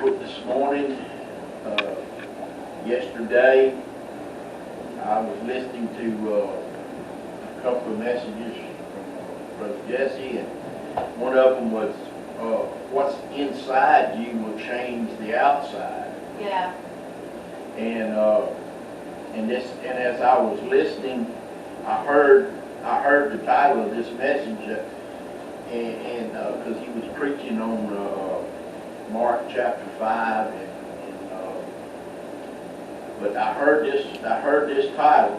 banquet this morning. Yesterday, I was listening to a couple of messages from Brother Jesse, and one of them was, what's inside you will change the outside. Yeah. And as I was listening, I heard the title of this message, and because he was preaching on Mark chapter 5, but I heard this title.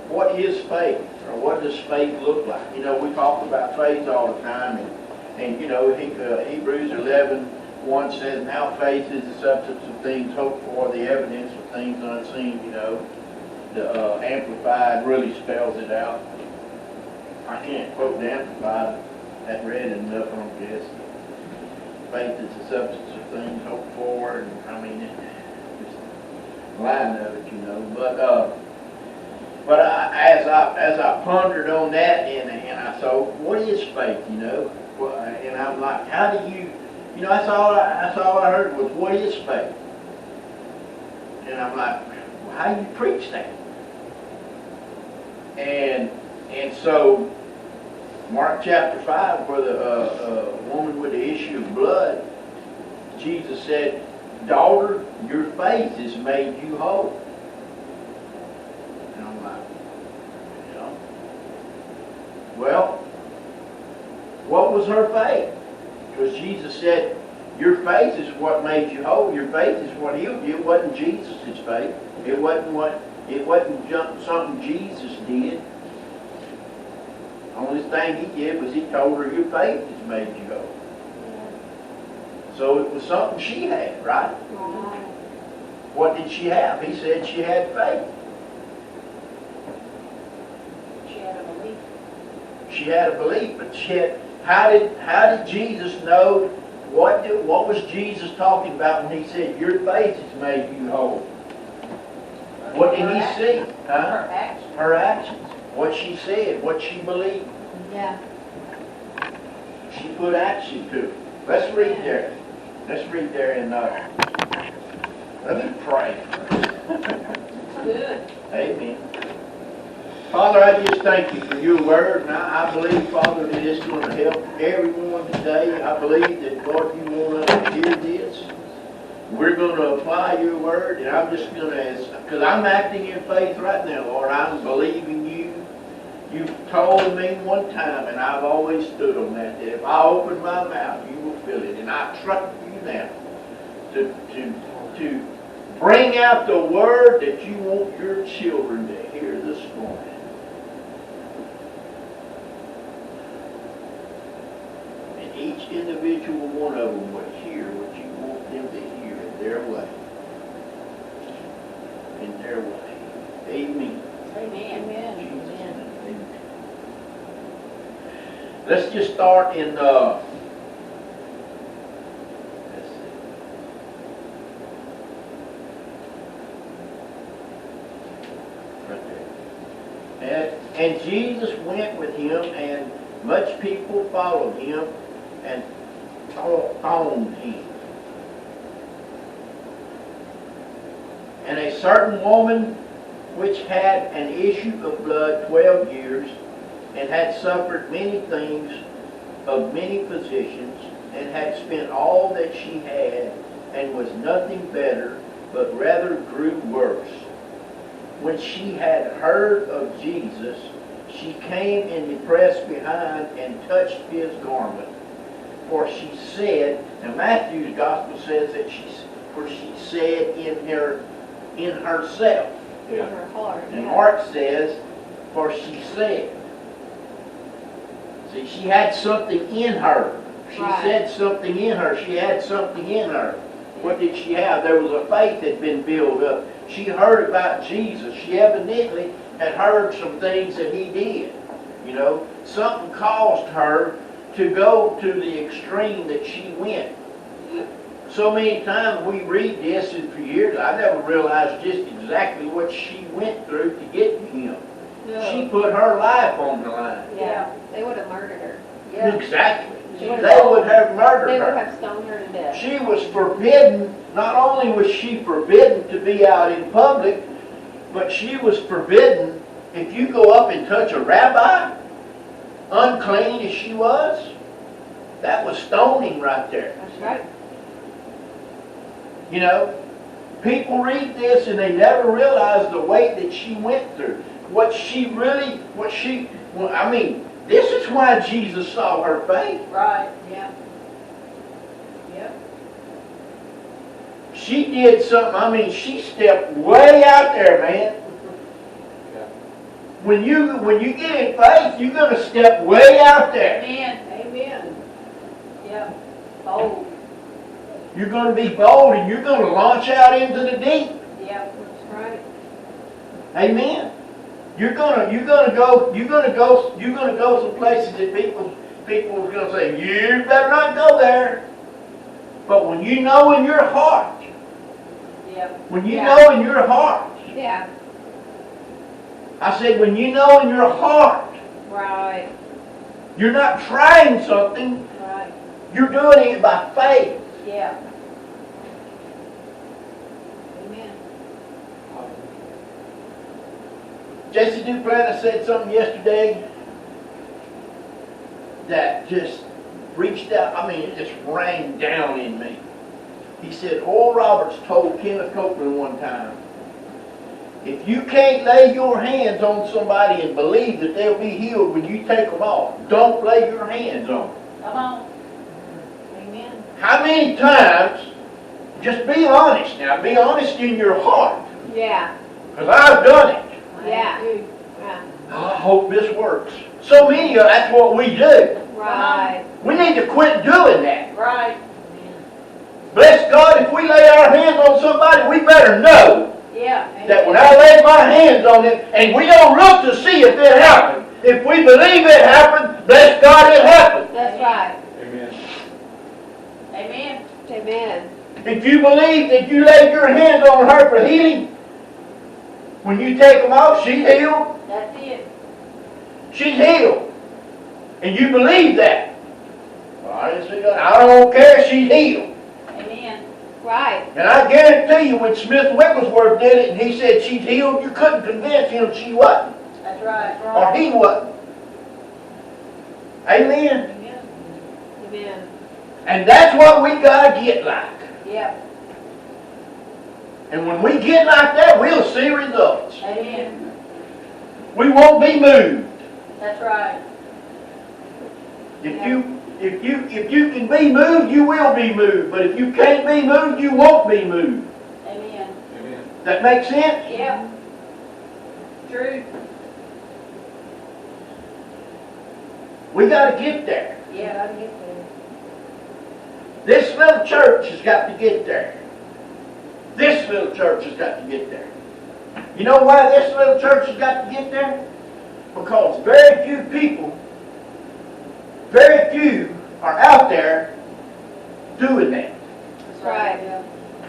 What is faith, or what does faith look like? You know, we talk about faith all the time, and you know, Hebrews 11:1 says, "Now faith is the substance of things hoped for, the evidence of things unseen." You know, the Amplified really spells it out. I can't quote the Amplified. I haven't read it enough on this. Faith is the substance of things hoped for, and I mean, it's a line of it, you know. But as I pondered on that, and I thought, what is faith, you know? And I'm like, how do you know? That's all I heard was, what is faith? And I'm like, well, how do you preach that? And so, Mark chapter 5, where the woman with the issue of blood, Jesus said, "Daughter, your faith has made you whole." And I'm like, you know, well, what was her faith? Because Jesus said, your faith is what made you whole. Your faith is what healed you. It wasn't Jesus' faith. It wasn't something Jesus did. The only thing he did was he told her, your faith has made you whole. So it was something she had, right? What did she have? He said she had faith. She had a belief. She had a belief, but how did Jesus know? What was Jesus talking about when he said, your faith has made you whole? What did he see? Huh? Her actions. Her actions. What she said, what she believed. Yeah. She put action to it. Let's read there. Let's read there and let me pray. Good. Amen. Father, I just thank you for your word, and I believe, Father, that it's going to help everyone today. I believe that, Lord, you want us to hear this. We're going to apply your word, and I'm just going to, because I'm acting in faith right now, Lord. I'm believing you. You've told me one time, and I've always stood on that if I open my mouth, you will fill it. And I trust you now to bring out the word that you want your children to hear this morning. And each individual one of them will hear what you want them to hear in their way. In their way. Amen. Amen. Amen. Let's just start in let's see. Right there. And Jesus went with him, and much people followed him and owned him. And a certain woman which had an issue of blood 12 years, and had suffered many things of many physicians, and had spent all that she had, and was nothing better, but rather grew worse. When she had heard of Jesus, she came and pressed behind and touched his garment. For she said, and Matthew's gospel says that she said in herself. In her heart. And Mark says, for she said. See, she had something in her. She said something in her. She had something in her. What did she have? There was a faith that had been built up. She heard about Jesus. She evidently had heard some things that he did. You know, something caused her to go to the extreme that she went. So many times we read this, and for years I never realized just exactly what she went through to get to him. No. She put her life on the line. Yeah, they would have murdered her. Yeah. Exactly. She would've they would stoned- have murdered They would her. have stoned her to death. She was forbidden, not only was she forbidden to be out in public, but she was forbidden, if you go up and touch a rabbi, unclean as she was, that was stoning right there. That's right. You know, people read this and they never realize the weight that she went through. I mean, this is why Jesus saw her faith. Right, yeah. Yep. She did something, I mean, she stepped way out there, man. When you get in faith, you're going to step way out there. Amen. Amen. Yep. Bold. You're going to be bold and you're going to launch out into the deep. Yep, that's right. Amen. You're gonna go some places that people are gonna say, you better not go there. But when you know in your heart, Yep. when you know in your heart, Yeah. I said when you know in your heart, Right. you're not trying something, Right. you're doing it by faith. Yeah. Amen. Jesse Duplantis said something yesterday that just reached out, I mean, it just rained down in me. He said, Oral Roberts told Kenneth Copeland one time, if you can't lay your hands on somebody and believe that they'll be healed when you take them off, don't lay your hands on them. Come on. Amen. How many times, just be honest now, be honest in your heart, Yeah. because I've done it. Yeah. Yeah. I hope this works. So many of that's what we do. Right. We need to quit doing that. Right. Bless God, if we lay our hands on somebody, we better know Yeah. that when I lay my hands on them, and we don't look to see if it happened. If we believe it happened, bless God, it happened. That's right. Amen. Amen. Amen. If you believe that you laid your hands on her for healing, when you take them off, she's healed. That's it. She's healed. And you believe that. Well, I didn't see that. I don't care, she's healed. Amen. Right. And I guarantee you when Smith Wigglesworth did it and he said she's healed, you couldn't convince him she wasn't. That's right. Or he wasn't. Amen. Amen. Amen. And that's what we gotta get like. Yep. And when we get like that, we'll see results. Amen. We won't be moved. That's right. If you can be moved, you will be moved. But if you can't be moved, you won't be moved. Amen. Amen. That makes sense? Yep. True. We gotta get there. Yeah, gotta get there. This little church has got to get there. This little church has got to get there. You know why this little church has got to get there? Because very few people, very few are out there doing that. That's right. Yeah.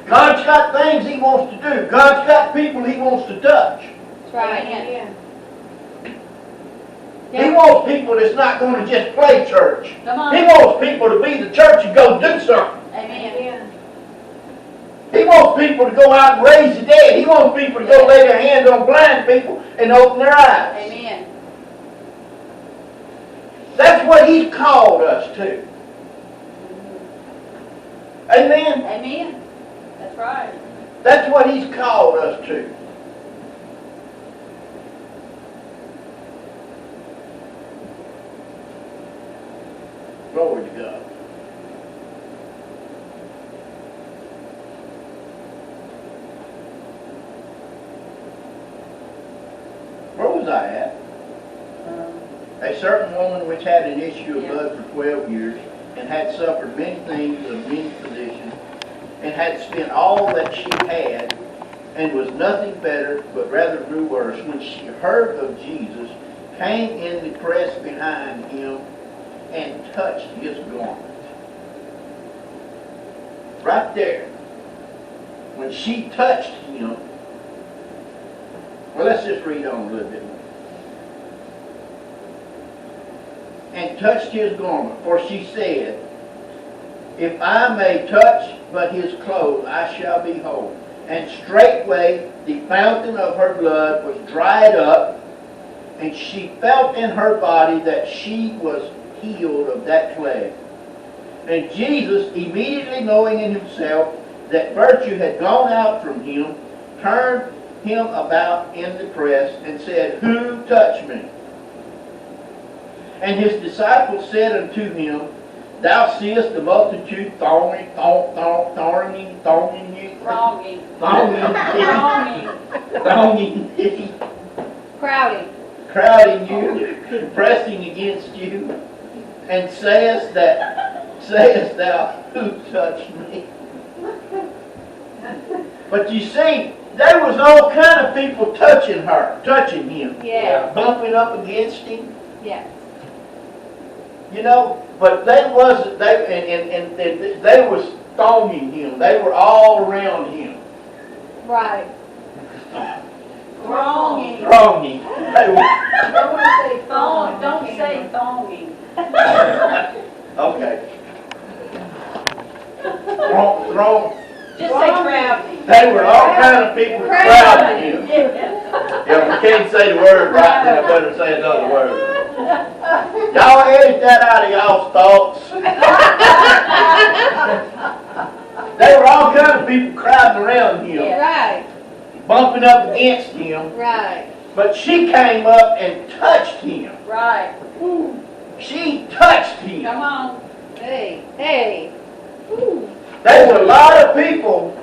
God's got things He wants to do. God's got people He wants to touch. That's right. Amen. He wants people that's not going to just play church. Come on. He wants people to be the church and go do something. Amen. He wants people to go out and raise the dead. He wants people to go lay their hands on blind people and open their eyes. Amen. That's what He's called us to. Amen? Amen. That's right. That's what He's called us to. Glory to God. Where was I at? A certain woman which had an issue of blood for 12 years, and had suffered many things of many physicians, and had spent all that she had, and was nothing better, but rather grew worse, when she heard of Jesus, came in the press behind him, and touched his garment. Right there. When she touched him, well, let's just read on a little bit more. and touched his garment. For she said, If I may touch but his clothes, I shall be whole. And straightway the fountain of her blood was dried up, and she felt in her body that she was healed of that plague. And Jesus, immediately knowing in himself that virtue had gone out from him, turned him about in the press, and said, Who touched me? And his disciples said unto him, Thou seest the multitude thronging thee, crowding you, pressing against you, and sayest thou, Who touched me? But you see, there was all kind of people touching him, Yeah. bumping up against him. Yes. You know, but they was stoning him. They were all around him. Right. Thronging. Thronging. They were, Don't say thong. Don't say thonging. okay. Throng. Just say crowding. They were all kind of people crowding him. Yeah. Yeah, we can't say the word right, then I better say another word. Y'all edge that out of y'all's thoughts. They were all kind of people crowding around him, Right. bumping up against him. Right. But she came up and touched him. Right. She touched him. Come on. Hey. Hey. Ooh. There's a lot of people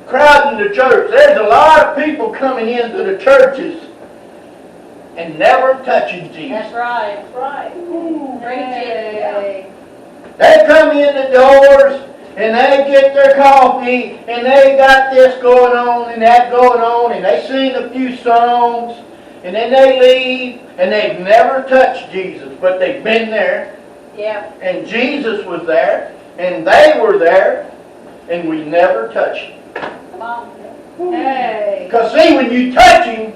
crowding the church. There's a lot of people coming into the churches and never touching Jesus. That's right. That's right. Preach it. Hey. They come in the doors and they get their coffee and they got this going on and that going on and they sing a few songs and then they leave and they've never touched Jesus, but they've been there Yeah. and Jesus was there and they were there and we never touched him. Come on. Hey. Because see, when you touch him,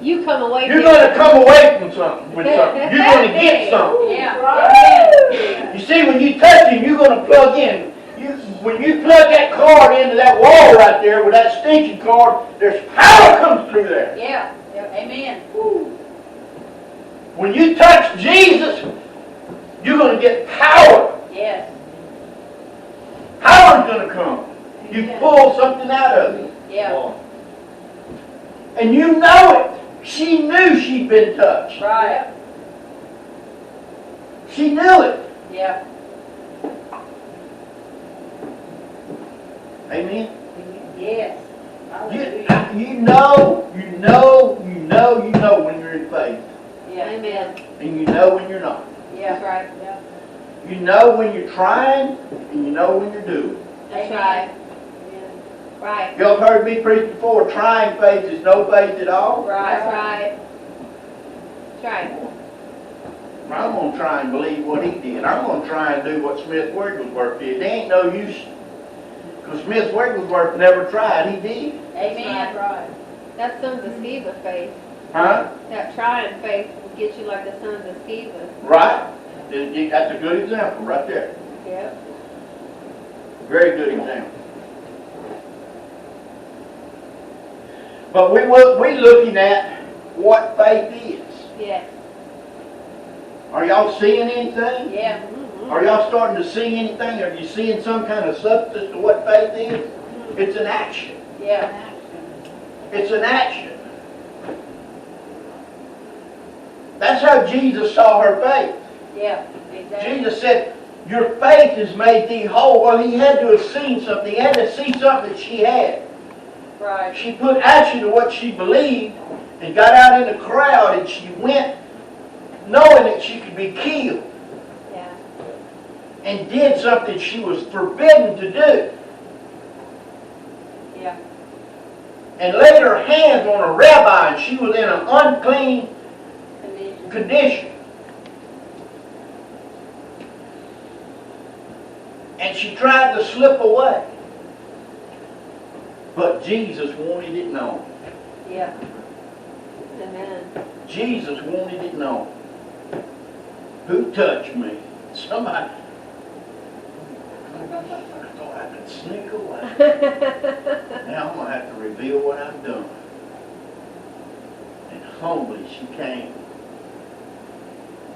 You come away you're from going to come away from something with something. You're going to get something. Yeah. Right. You see, when you touch him, you're going to plug in. When you plug that cord into that wall right there with that stinking cord, there's power comes through there. Yeah. Amen. When you touch Jesus, you're going to get power. Yes. Power's going to come. You pull something out of it. Yeah. And you know it. She knew she'd been touched. Right. She knew it. Yeah. Amen. Yes. You know when you're in faith. Yeah. Amen. And you know when you're not. Yeah. That's right. Yeah. You know when you're trying, and you know when you're doing. That's Amen. right. Right. Y'all have heard me preach before, trying faith is no faith at all. That's Right. right. That's right. I'm going to try and believe what he did. I'm going to try and do what Smith Wigglesworth did. There ain't no use, because Smith Wigglesworth never tried. He did. Amen. Right. That's sons of Sceva faith. Huh? That trying faith will get you like the sons of Sceva. Right? That's a good example right there. Yep. Very good example. But we're looking at what faith is. Yes. Are y'all seeing anything? Yeah. Mm-hmm. Are y'all starting to see anything? Are you seeing some kind of substance to what faith is? It's an action. Yeah. It's an action. That's how Jesus saw her faith. Yeah. Exactly. Jesus said, your faith has made thee whole. Well, he had to have seen something. He had to see something that she had. Right. She put action to what she believed and got out in the crowd and she went knowing that she could be killed Yeah. and did something she was forbidden to do Yeah. and laid her hands on a rabbi and she was in an unclean condition. And she tried to slip away. But Jesus wanted it known. Yeah. Amen. Jesus wanted it known. Who touched me? Somebody. I thought I could sneak away. Now I'm going to have to reveal what I've done. And humbly she came,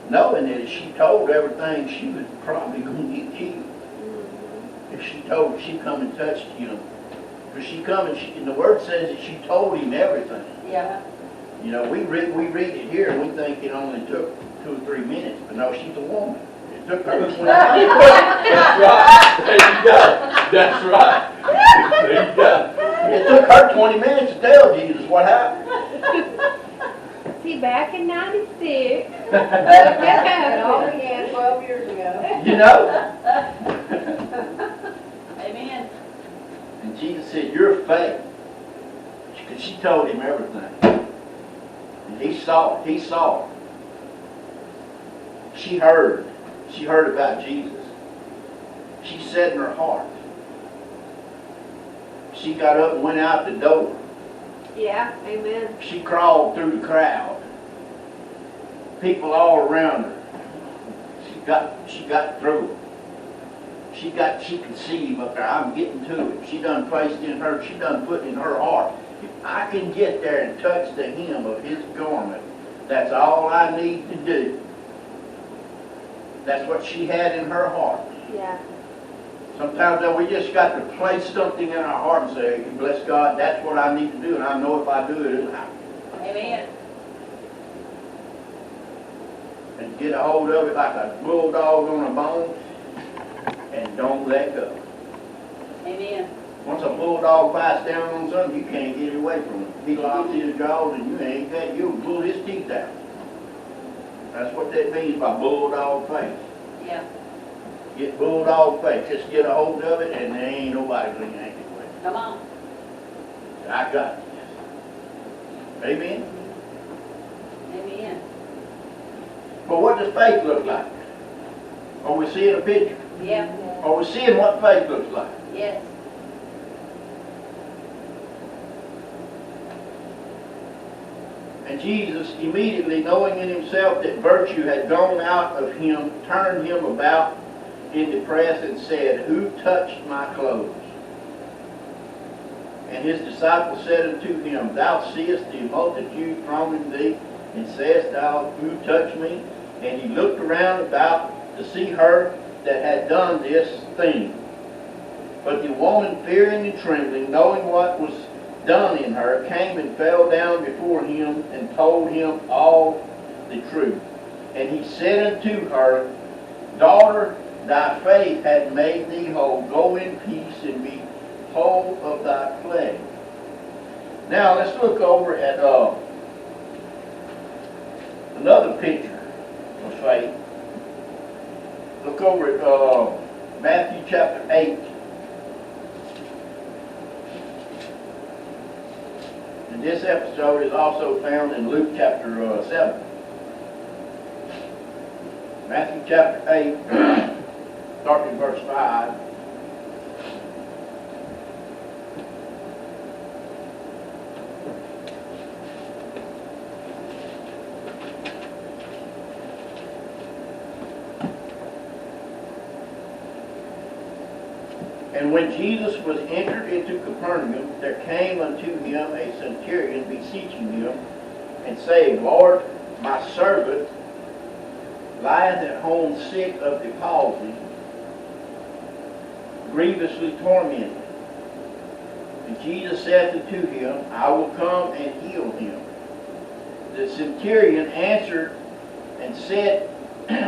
knowing that if she told everything, she was probably going to get killed. If she told, she come and touched him. Because she come and the word says that she told him everything. Yeah. You know, we read it here and we think it only took 2 or 3 minutes, but no, she's a woman. It took her 20 minutes. That's right. There you go. That's right. There you go. It took her 20 minutes to tell Jesus what happened. See, back in 96. And all we had 12 years ago. You know? Amen. And Jesus said, "Your faith." Because she told him everything. And he saw it. He saw it. She heard. She heard about Jesus. She said in her heart. She got up and went out the door. Yeah, amen. She crawled through the crowd. People all around her. She got through it. She could see him up there. I'm getting to it. She done placed in her, she done put in her heart. If I can get there and touch the hem of his garment, that's all I need to do. That's what she had in her heart. Yeah. Sometimes though, we just got to place something in our heart and say, "Bless God, that's what I need to do, and I know if I do it, it'll happen." Amen. And get a hold of it like a bulldog on a bone, and don't let go. Amen. Once a bulldog bites down on something, you can't get away from it. He locks his jaws, and you ain't got, you'll pull his teeth out. That's what that means by bulldog faith. Yeah. Get bulldog faith. Just get a hold of it, and there ain't nobody going to yank it away. Come on. I got this. Amen? Amen. But what does faith look like? Are we seeing a picture? Yeah. Are we seeing what faith looks like? Yes. And Jesus, immediately knowing in himself that virtue had gone out of him, turned him about in the press and said, "Who touched my clothes?" And his disciples said unto him, "Thou seest the multitude thronging thee, and sayest thou, Who touched me?" And he looked around about to see her that had done this thing. But the woman, fearing and trembling, knowing what was done in her, came and fell down before him and told him all the truth. And he said unto her, "Daughter, thy faith hath made thee whole. Go in peace and be whole of thy plague." Now let's look over at another picture of faith. Look over at Matthew chapter 8. And this episode is also found in Luke chapter 7. Matthew chapter 8, starting in verse 5. And when Jesus was entered into Capernaum, there came unto him a centurion beseeching him, and saying, "Lord, my servant lieth at home sick of the palsy, grievously tormented." And Jesus said unto him, "I will come and heal him." The centurion answered and said,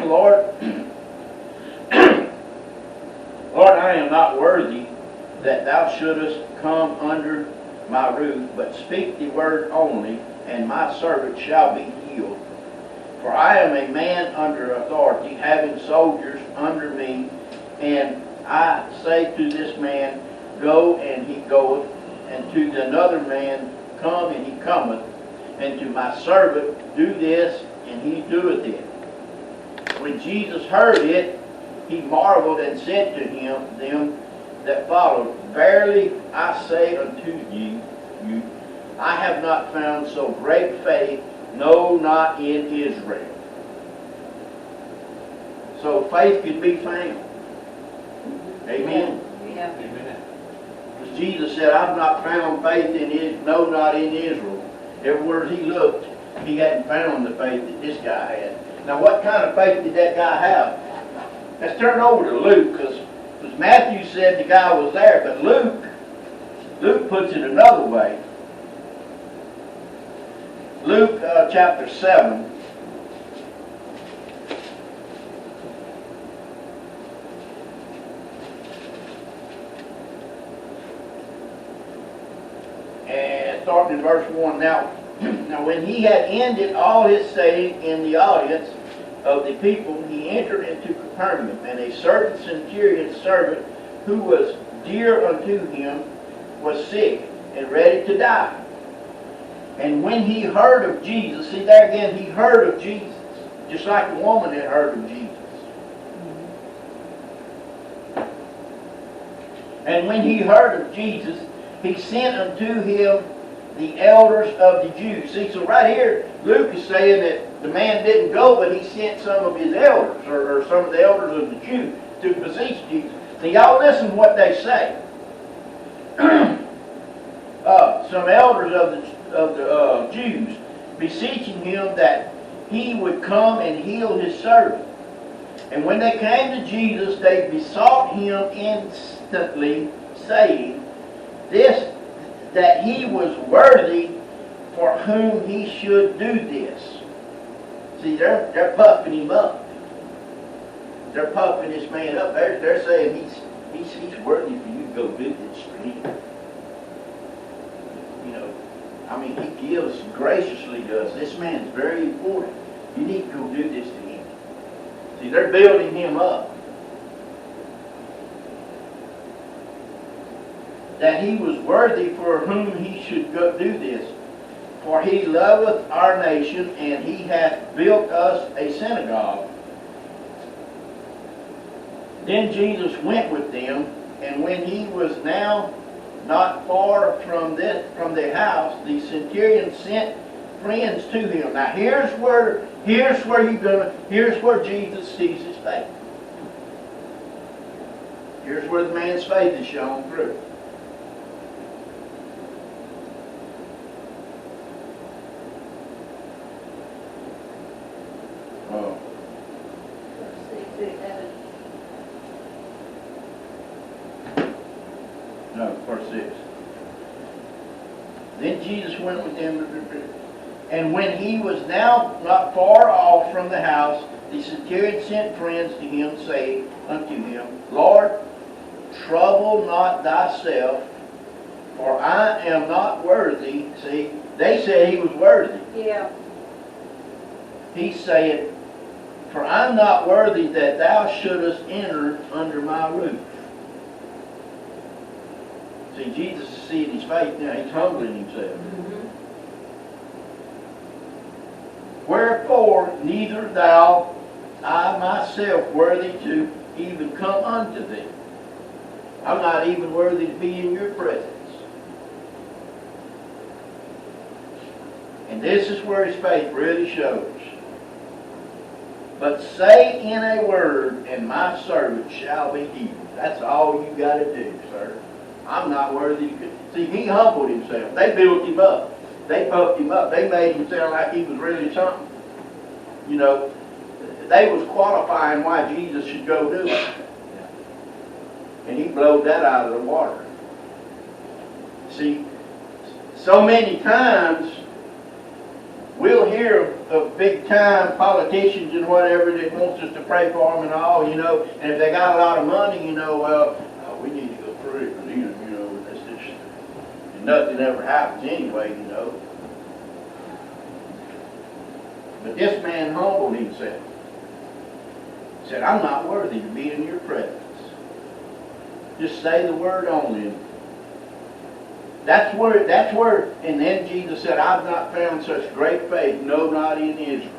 Lord, I am not worthy that thou shouldest come under my roof, but speak the word only, and my servant shall be healed. For I am a man under authority, having soldiers under me, and I say to this man, Go, and he goeth, and to another man, Come, and he cometh, and to my servant, Do this, and he doeth it. When Jesus heard it, he marveled and said to them that followed, Verily I say unto you, I have not found so great faith, no, not in Israel. so faith could be found. Amen. Yeah. Amen. Because Jesus said, I've not found faith in Israel, no, not in Israel. Everywhere he looked, he hadn't found the faith that this guy had. Now, what kind of faith did that guy have? Let's turn over to Luke, because Matthew said the guy was there, but Luke puts it another way. Luke chapter 7. And starting in verse 1. Now when he had ended all his saying in the audience of the people, he entered into Capernaum, and a certain centurion's servant, who was dear unto him, was sick and ready to die. And when he heard of Jesus, see there again, he heard of Jesus, just like the woman had heard of Jesus. And when he heard of Jesus, he sent unto him the elders of the Jews. See, so right here, Luke is saying that the man didn't go, but he sent some of his elders, or some of the elders of the Jews, to beseech Jesus. So y'all listen to what they say. Some elders of the Jews beseeching him that he would come and heal his servant. And when they came to Jesus, they besought him instantly, saying, this, that he was worthy for whom he should do this. See, they're puffing him up. They're puffing this man up. They're saying he's worthy for you to go do this for him. You know, I mean, he gives graciously to us. This man's very important. You need to go do this to him. See, they're building him up. That he was worthy for whom he should go do this. For he loveth our nation, and he hath built us a synagogue. Then Jesus went with them, and when he was now not far from the house, the centurion sent friends to him. Now here's where Jesus sees his faith. Here's where the man's faith is shown through. No, verse 6. Then Jesus went with them, and when he was now not far off from the house, the centurion sent friends to him, saying unto him, Lord, trouble not thyself, for I am not worthy. See, they said he was worthy. Yeah. He said, for I'm not worthy that thou shouldest enter under my roof. See, Jesus is seeing his faith now. He's humbling himself. Mm-hmm. Wherefore, neither thou I myself worthy to even come unto thee. I'm not even worthy to be in your presence. And this is where his faith really shows. But say in a word, and my servant shall be healed. That's all you got to do, sir. I'm not worthy to... See, he humbled himself. They built him up. They puffed him up. They made him sound like he was really something. You know, they was qualifying why Jesus should go do it. And he blowed that out of the water. See, so many times we'll hear of big-time politicians and whatever that wants us to pray for them and all, you know, and if they got a lot of money, you know, well, we need to go pray for them, you know, that's just, and nothing ever happens anyway, you know. But this man humbled himself. He said, I'm not worthy to be in your presence. Just say the word only. That's where, and then Jesus said, I've not found such great faith, no, not in Israel.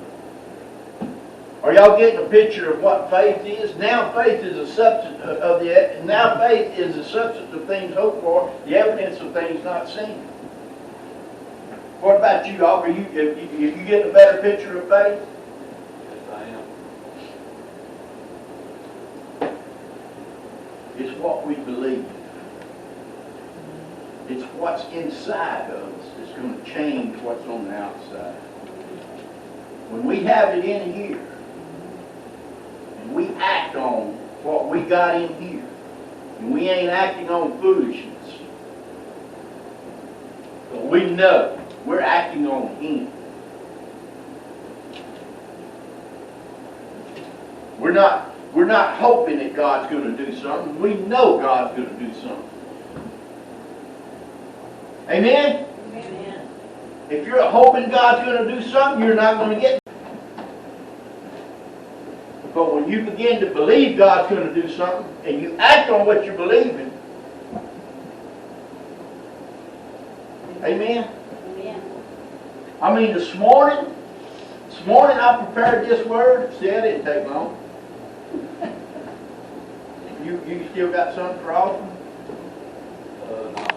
Are y'all getting a picture of what faith is? Now faith is a substance faith is the substance of things hoped for, the evidence of things not seen. What about you, Aubrey? You getting a better picture of faith? Yes, I am. It's what we believe. It's what's inside of us that's going to change what's on the outside. When we have it in here, and we act on what we got in here, and we ain't acting on foolishness, but we know we're acting on Him. We're not hoping that God's going to do something. We know God's going to do something. Amen? Amen. If you're hoping God's going to do something, you're not going to get it. But when you begin to believe God's going to do something, and you act on what you believe in, amen? Amen. I mean, this morning I prepared this word. See, that didn't take long. You still got something for offering? No.